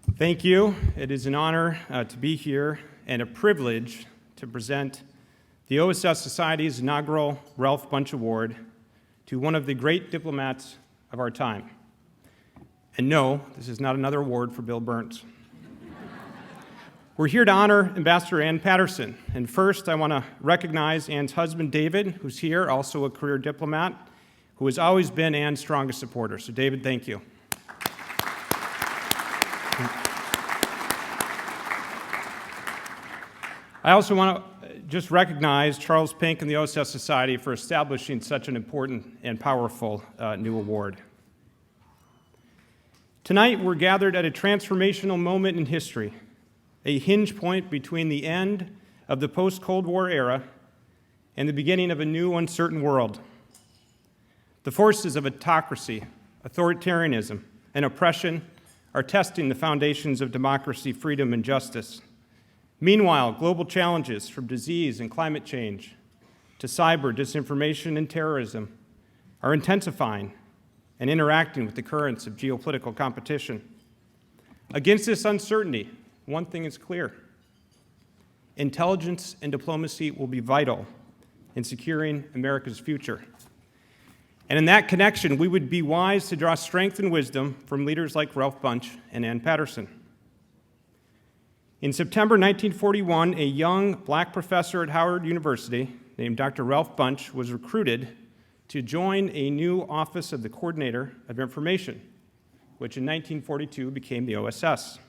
Thank you. It is an honor to be here and a privilege to present the OSS Society's inaugural Ralph Bunche Award to one of the great diplomats of our time. And no, this is not another award for Bill Burns. We're here to honor Ambassador Ann Patterson. And first, I want to recognize Ann's husband, David, who's here, also a career diplomat, who has always been Ann's strongest supporter. So, David, thank you. I also want to just recognize Charles Pink and the OSS Society for establishing such an important and powerful new award. Tonight, we're gathered at a transformational moment in history, a hinge point between the end of the post-Cold War era and the beginning of a new, uncertain world. The forces of autocracy, authoritarianism, and oppression are testing the foundations of democracy, freedom, and justice. Meanwhile, global challenges from disease and climate change to cyber, disinformation, and terrorism are intensifying and interacting with the currents of geopolitical competition. Against this uncertainty, one thing is clear: intelligence and diplomacy will be vital in securing America's future. And in that connection, we would be wise to draw strength and wisdom from leaders like Ralph Bunche and Ann Patterson. In September 1941, a young black professor at Howard University named Dr. Ralph Bunche was recruited to join a new office of the Coordinator of Information, which in 1942 became the OSS.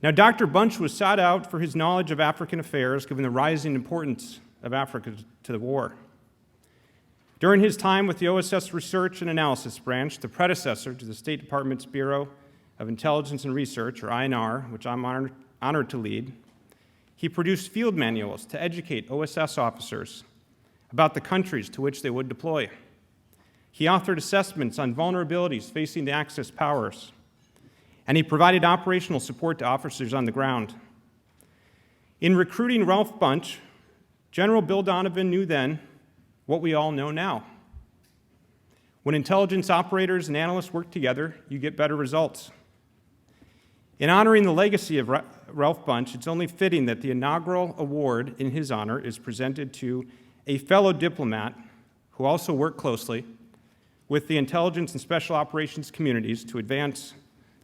Now, Dr. Bunche was sought out for his knowledge of African affairs, given the rising importance of Africa to the war. During his time with the OSS Research and Analysis Branch, the predecessor to the State Department's Bureau of Intelligence and Research, or INR, which I'm honored to lead, he produced field manuals to educate OSS officers about the countries to which they would deploy. He authored assessments on vulnerabilities facing the Axis powers, and he provided operational support to officers on the ground. In recruiting Ralph Bunche, General Bill Donovan knew then what we all know now. When intelligence operators and analysts work together, you get better results. In honoring the legacy of Ralph Bunche, it's only fitting that the inaugural award in his honor is presented to a fellow diplomat who also worked closely with the intelligence and special operations communities to advance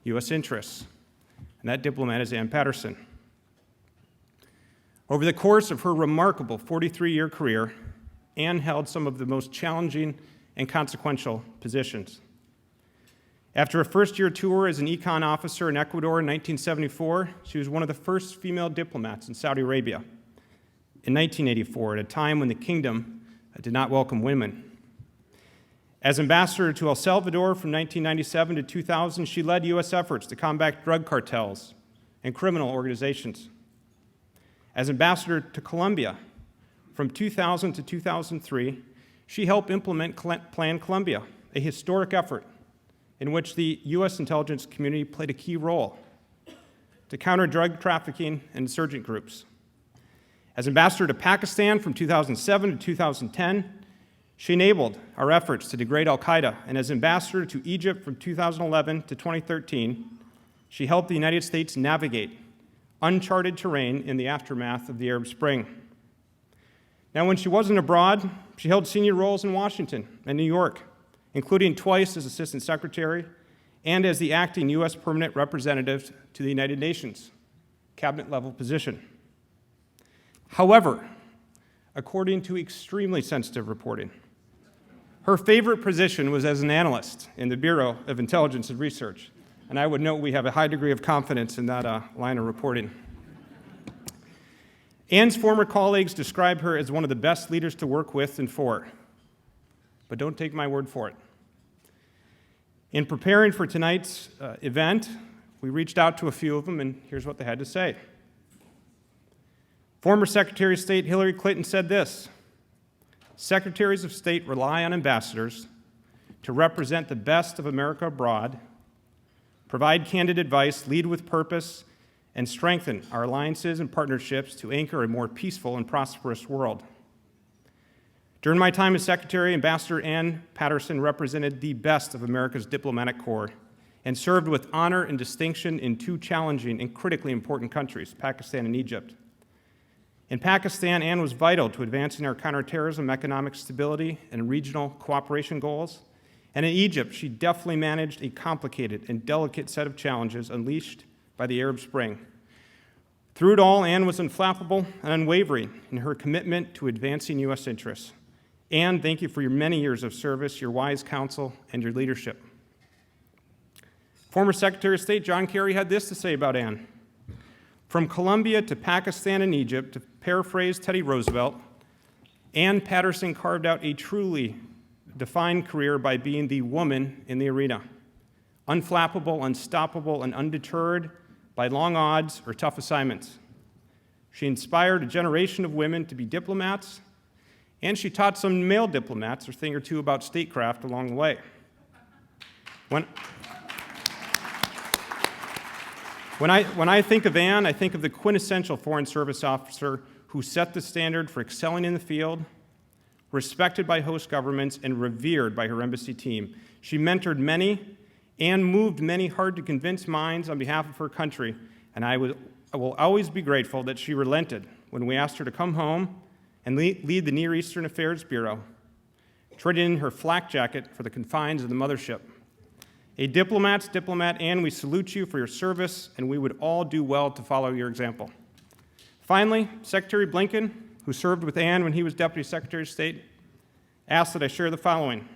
U.S. interests, and that diplomat is Ann Patterson. Over the course of her remarkable 43-year career, Ann held some of the most challenging and consequential positions. After a first-year tour as an econ officer in Ecuador in 1974, she was one of the first female diplomats in Saudi Arabia in 1984, at a time when the kingdom did not welcome women. As ambassador to El Salvador from 1997 to 2000, she led U.S. efforts to combat drug cartels and criminal organizations. As ambassador to Colombia from 2000 to 2003, she helped implement Plan Colombia, a historic effort in which the U.S. intelligence community played a key role to counter drug trafficking and insurgent groups. As ambassador to Pakistan from 2007 to 2010, she enabled our efforts to degrade al-Qaeda, and as ambassador to Egypt from 2011 to 2013, she helped the United States navigate uncharted terrain in the aftermath of the Arab Spring. Now, when she wasn't abroad, she held senior roles in Washington and New York, including twice as Assistant Secretary and as the acting U.S. Permanent Representative to the United Nations, cabinet-level position. However, according to extremely sensitive reporting, her favorite position was as an analyst in the Bureau of Intelligence and Research, and I would note we have a high degree of confidence in that line of reporting. Ann's former colleagues describe her as one of the best leaders to work with and for, but don't take my word for it. In preparing for tonight's event, we reached out to a few of them, and here's what they had to say. Former Secretary of State Hillary Clinton said this: "Secretaries of State rely on ambassadors to represent the best of America abroad, provide candid advice, lead with purpose, and strengthen our alliances and partnerships to anchor a more peaceful and prosperous world." During my time as Secretary, Ambassador Ann Patterson represented the best of America's diplomatic corps and served with honor and distinction in two challenging and critically important countries, Pakistan and Egypt. In Pakistan, Anne was vital to advancing our counterterrorism, economic stability, and regional cooperation goals. And in Egypt, she deftly managed a complicated and delicate set of challenges unleashed by the Arab Spring. Through it all, Anne was inflappable and unwavering in her commitment to advancing U.S. interests. Anne, thank you for your many years of service, your wise counsel, and your leadership. Former Secretary of State John Kerry had this to say about Anne. From Colombia to Pakistan and Egypt, to paraphrase Teddy Roosevelt, Anne Patterson carved out a truly defined career by being the woman in the arena, unflappable, unstoppable, and undeterred by long odds or tough assignments. She inspired a generation of women to be diplomats, and she taught some male diplomats a thing or two about statecraft along the way. When I think of Anne, I think of the quintessential Foreign Service officer who set the standard for excelling in the field, respected by host governments, and revered by her embassy team. She mentored many and moved many hard-to-convince minds on behalf of her country, and I will always be grateful that she relented when we asked her to come home and lead the Near Eastern Affairs Bureau, trading in her flak jacket for the confines of the mothership. A diplomat's diplomat, Anne, we salute you for your service, and we would all do well to follow your example. Finally, Secretary Blinken, who served with Anne when he was Deputy Secretary of State, asked that I share the following.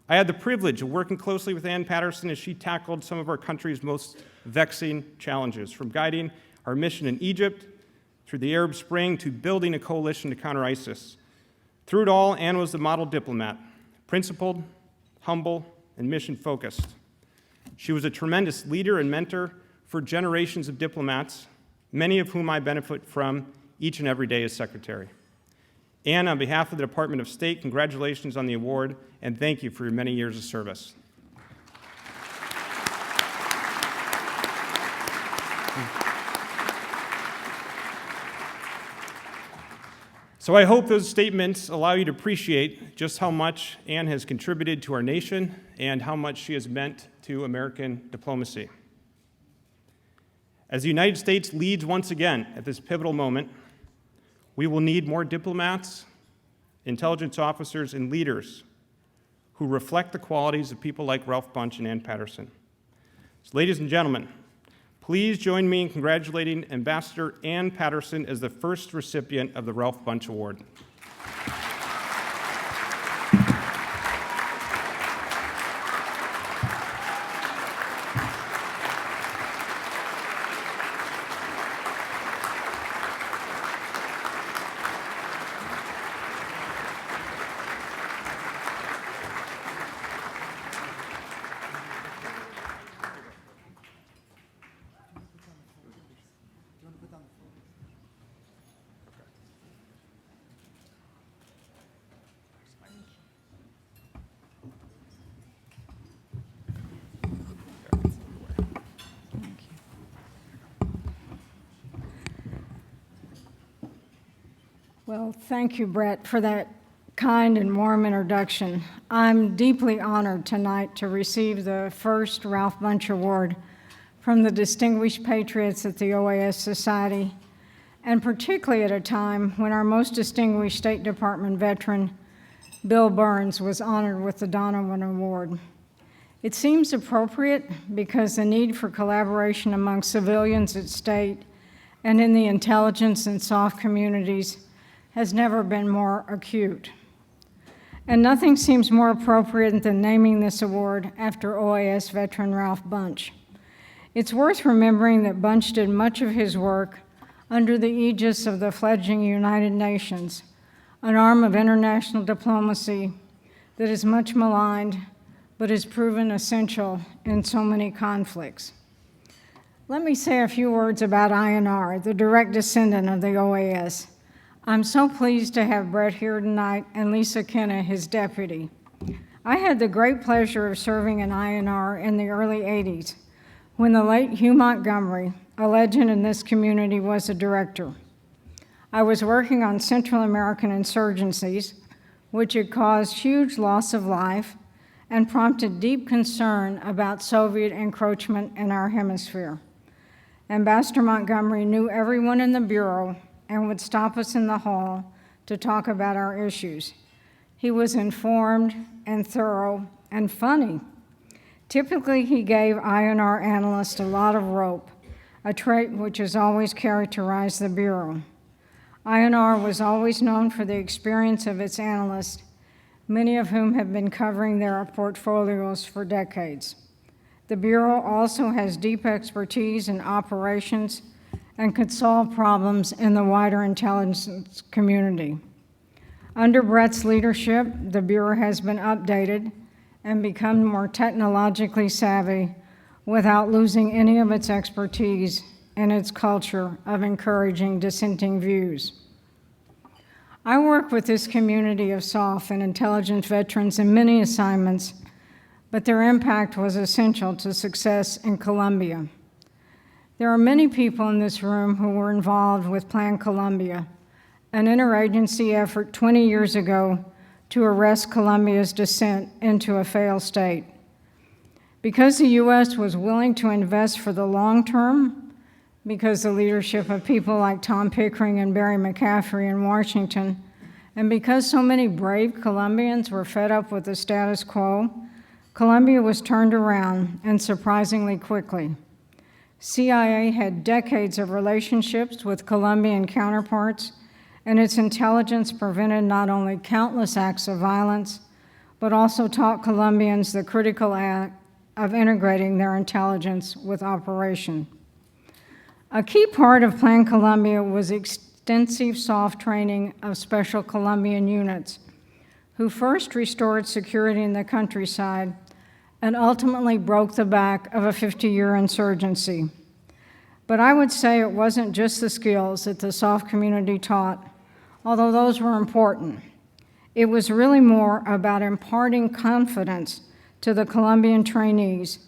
I had the privilege of working closely with Anne Patterson as she tackled some of our country's most vexing challenges, from guiding our mission in Egypt, through the Arab Spring, to building a coalition to counter ISIS. Through it all, Anne was the model diplomat, principled, humble, and mission-focused. She was a tremendous leader and mentor for generations of diplomats, many of whom I benefit from each and every day as Secretary. Anne, on behalf of the Department of State, congratulations on the award, and thank you for your many years of service. So I hope those statements allow you to appreciate just how much Anne has contributed to our nation and how much she has meant to American diplomacy. As the United States leads once again at this pivotal moment, we will need more diplomats, intelligence officers, and leaders who reflect the qualities of people like Ralph Bunche and Anne Patterson. So, ladies and gentlemen, please join me in congratulating Ambassador Anne Patterson as the first recipient of the Ralph Bunche Award. Well, thank you, Brett, for that kind and warm introduction. I'm deeply honored tonight to receive the first Ralph Bunche Award from the distinguished patriots at the OAS Society, and particularly at a time when our most distinguished State Department veteran, Bill Burns, was honored with the Donovan Award. It seems appropriate because the need for collaboration among civilians at state and in the intelligence and soft communities has never been more acute. And nothing seems more appropriate than naming this award after OAS veteran Ralph Bunche. It's worth remembering that Bunche did much of his work under the aegis of the fledgling United Nations, an arm of international diplomacy that is much maligned but has proven essential in so many conflicts. Let me say a few words about INR, the direct descendant of the OAS. I'm so pleased to have Brett here tonight and Lisa Kenna, his deputy. I had the great pleasure of serving in INR in the early 80s when the late Hugh Montgomery, a legend in this community, was a director. I was working on Central American insurgencies, which had caused huge loss of life and prompted deep concern about Soviet encroachment in our hemisphere. Ambassador Montgomery knew everyone in the Bureau and would stop us in the hall to talk about our issues. He was informed and thorough and funny. Typically, he gave INR analysts a lot of rope, a trait which has always characterized the Bureau. INR was always known for the experience of its analysts, many of whom have been covering their portfolios for decades. The Bureau also has deep expertise in operations and could solve problems in the wider intelligence community. Under Brett's leadership, the Bureau has been updated and become more technologically savvy without losing any of its expertise and its culture of encouraging dissenting views. I work with this community of SOF and intelligence veterans in many assignments, but their impact was essential to success in Colombia. There are many people in this room who were involved with Plan Colombia, an interagency effort 20 years ago to arrest Colombia's descent into a failed state. Because the U.S. was willing to invest for the long term, because the leadership of people like Tom Pickering and Barry McCaffrey in Washington, and because so many brave Colombians were fed up with the status quo, Colombia was turned around, and surprisingly quickly. CIA had decades of relationships with Colombian counterparts, and its intelligence prevented not only countless acts of violence, but also taught Colombians the critical act of integrating their intelligence with operation. A key part of Plan Colombia was extensive soft training of special Colombian units, who first restored security in the countryside and ultimately broke the back of a 50-year insurgency. But I would say it wasn't just the skills that the SOF community taught, although those were important. It was really more about imparting confidence to the Colombian trainees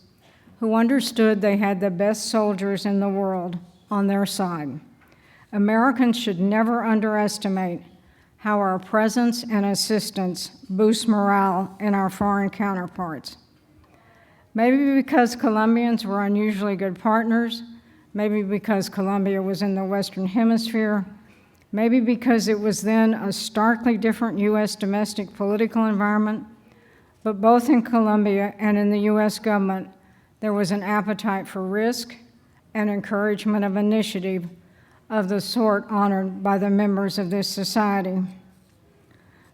who understood they had the best soldiers in the world on their side. Americans should never underestimate how our presence and assistance boost morale in our foreign counterparts. Maybe because Colombians were unusually good partners, maybe because Colombia was in the Western Hemisphere, maybe because it was then a starkly different U.S. domestic political environment, but both in Colombia and in the U.S. government, there was an appetite for risk and encouragement of initiative of the sort honored by the members of this society.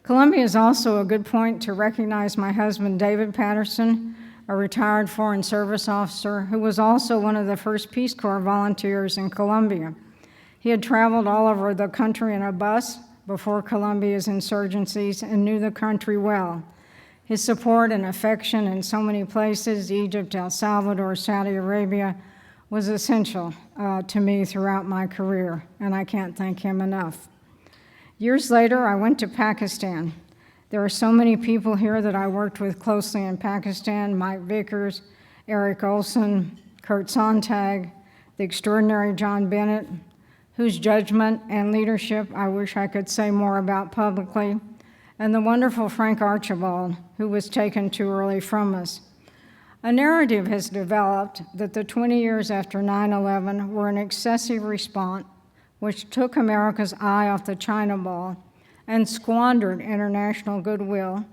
Colombia is also a good point to recognize my husband, David Patterson, a retired Foreign Service officer who was also one of the first Peace Corps volunteers in Colombia. He had traveled all over the country in a bus before Colombia's insurgencies and knew the country well. His support and affection in so many places, Egypt, El Salvador, Saudi Arabia, was essential to me throughout my career, and I can't thank him enough. Years later, I went to Pakistan. There are so many people here that I worked with closely in Pakistan: Mike Vickers, Eric Olson, Kurt Sontag, the extraordinary John Bennett, whose judgment and leadership I wish I could say more about publicly, and the wonderful Frank Archibald, who was taken too early from us. A narrative has developed that the 20 years after 9/11 were an excessive response which took America's eye off the China ball and squandered international goodwill,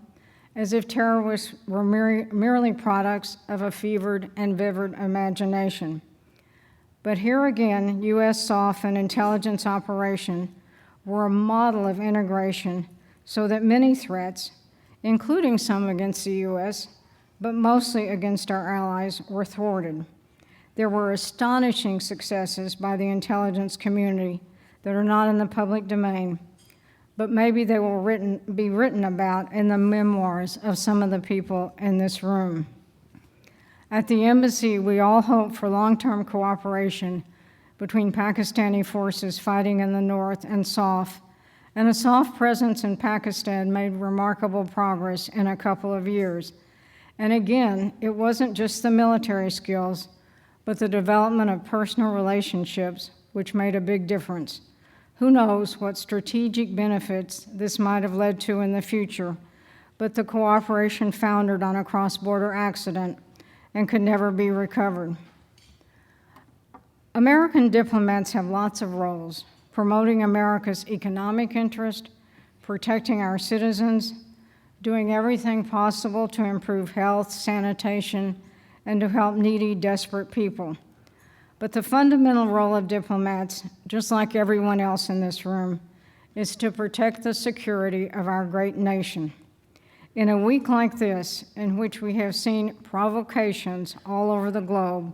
as if terrorists were merely products of a fevered and vivid imagination. But here again, U.S. SOF and intelligence operation were a model of integration so that many threats, including some against the U.S., but mostly against our allies, were thwarted. There were astonishing successes by the intelligence community that are not in the public domain, but maybe they will be written about in the memoirs of some of the people in this room. At the embassy, we all hope for long-term cooperation between Pakistani forces fighting in the north and SOF, and a SOF presence in Pakistan made remarkable progress in a couple of years. And again, it wasn't just the military skills, but the development of personal relationships, which made a big difference. Who knows what strategic benefits this might have led to in the future, but the cooperation foundered on a cross-border accident and could never be recovered. American diplomats have lots of roles: promoting America's economic interest, protecting our citizens, doing everything possible to improve health, sanitation, and to help needy, desperate people. But the fundamental role of diplomats, just like everyone else in this room, is to protect the security of our great nation. In a week like this, in which we have seen provocations all over the globe,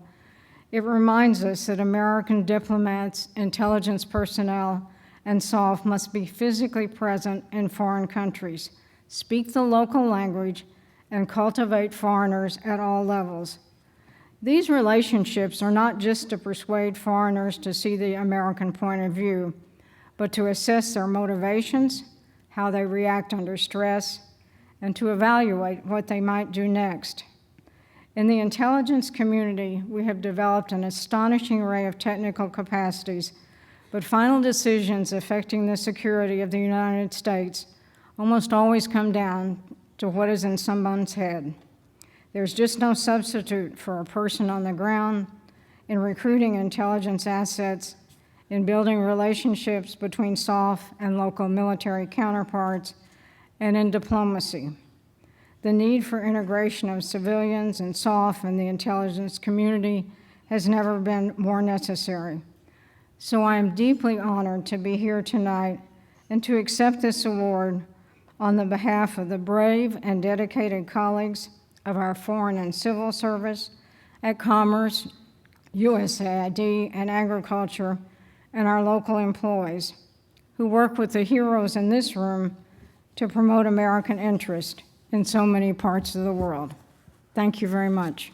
it reminds us that American diplomats, intelligence personnel, and SOF must be physically present in foreign countries, speak the local language, and cultivate foreigners at all levels. These relationships are not just to persuade foreigners to see the American point of view, but to assess their motivations, how they react under stress, and to evaluate what they might do next. In the intelligence community, we have developed an astonishing array of technical capacities, but final decisions affecting the security of the United States almost always come down to what is in someone's head. There's just no substitute for a person on the ground in recruiting intelligence assets, in building relationships between SOF and local military counterparts, and in diplomacy. The need for integration of civilians and SOF and the intelligence community has never been more necessary. So I am deeply honored to be here tonight and to accept this award on the behalf of the brave and dedicated colleagues of our Foreign and Civil Service, at Commerce, USAID, and Agriculture, and our local employees who work with the heroes in this room to promote American interest in so many parts of the world. Thank you very much.